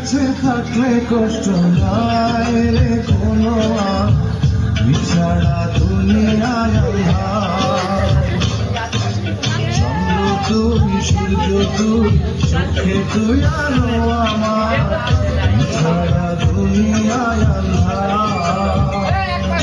কাছে থাকলে কষ্ট নাই রে কোনো বিছাড়া দুনিয়ায় চন্দ্র তুই সূর্য তুই চোখে তুই আলো আমার বিছাড়া দুনিয়ায়